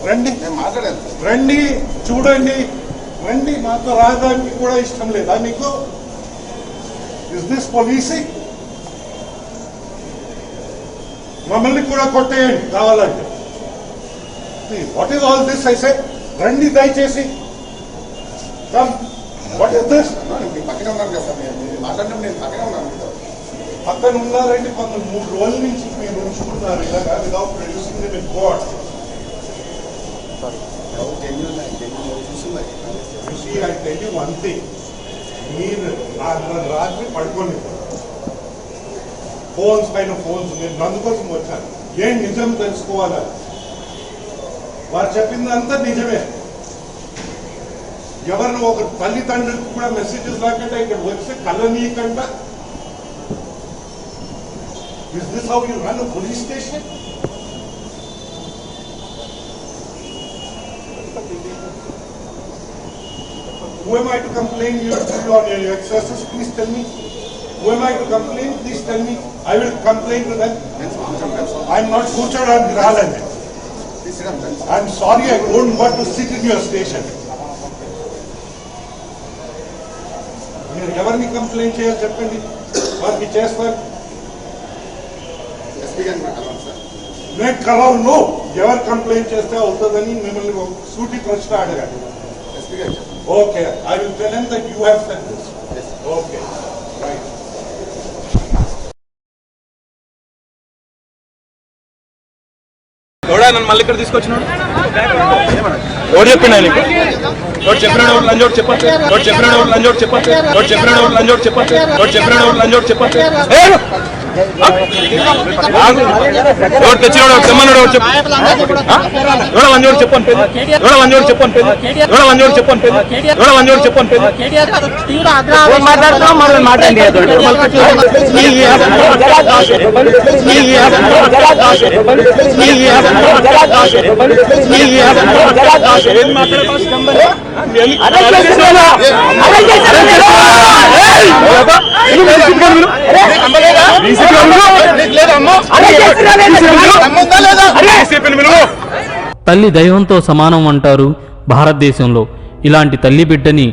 రండి రండి చూడండి రండి. మాతో రావడానికి కూడా ఇష్టం లేదా మీకు? Is this policing? మమ్మల్ని కూడా కొట్టేయండి కావాలంటే. What is all this? I say రండి దయచేసి. What is this? పక్కనే ఉన్నాను కదా సార్, మీరు మాట్లాడడం నేను పక్కనే ఉన్నాను. పక్కన ఉన్నారండి, కొంచెం 3 రోజుల నుంచి మీరు ఉంచుకున్నారు ఇలాగా without producing the in court. I tell you one thing, మీరు రాత్రి పడుకోండి, ఫోన్స్ పైన ఫోన్స్. నేను నందుకోసం వచ్చాను, ఏం నిజం తెలుసుకోవాలా. వారు చెప్పిందంతా నిజమే. ఎవరిని ఒక తల్లిదండ్రులకు కూడా మెసేజెస్ రాకుండా ఇక్కడ వచ్చి కలనీయకుండా. Is this how you run police station? Who am I to complain you on your excesses? Please tell me. Who am I to complain? Please tell me. I will complain to them. I am not Kuchar and Grahalan. I am sorry, I don't want to sit in your station. మీరు ఎవరిని complaint చేయాలి చెప్పండి, వారికి చేస్తారు. నేను కలవను. ఎవరు complaint చేస్తే అవుతుందని మిమ్మల్ని సూటి ప్రశ్న అడగాలి. Okay, I will tell him that you have said this. Yes. Okay, right. ఎవడా నన్ను మళ్ళీ ఇక్కడ తీసుకొచ్చినాడు? ఎవరు చెప్పినా నీకు? ఎవరు చెప్పినాడు? ఎవరు లంజోడు చెప్పచ్చు? ఎవరు చెప్పినాడు? ఎవరు లంజోడు చెప్పచ్చు? ఎవరు చెప్పినాడు? ఎవరు లంజోడు చెప్పచ్చు? ఎవరు చెప్పినాడు? ఎవరు లంజోడు చెప్పచ్చు? ఎవరు తెచ్చినాడు? తెమ్మన్నాడు? ఎవరు చెప్పు? ఎవడ లంజోడు చెప్పని పేరు? ఎవడ లంజోడు చెప్పని పేరు? ఎవడ లంజోడు చెప్పని పేరు? ఎవడ లంజోడు చెప్పని పేరు? తల్లి దైవంతో సమానం అంటారు భారతదేశంలో. ఇలాంటి తల్లి బిడ్డని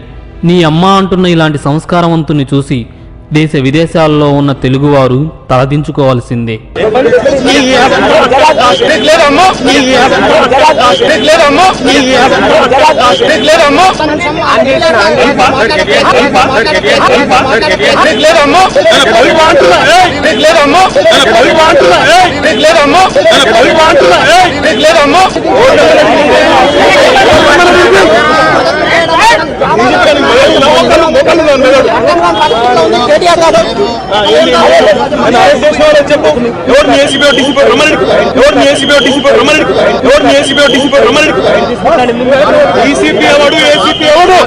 నీ అమ్మ అంటున్న ఇలాంటి సంస్కారవంతుని చూసి దేశ విదేశాల్లో ఉన్న తెలుగువారు తలదించుకోవాల్సిందే. చెప్పు. ఎవరిని ఏసీబీ డీసీపీ రమ్మని? ఎవరిని ఏసీబీ డీసీపీ రమ్మని? ఎవరిని ఏసీబీ డీసీపీ రమ్మని? డీసీపీ ఎవడు? ఏసీపీ ఎవడు?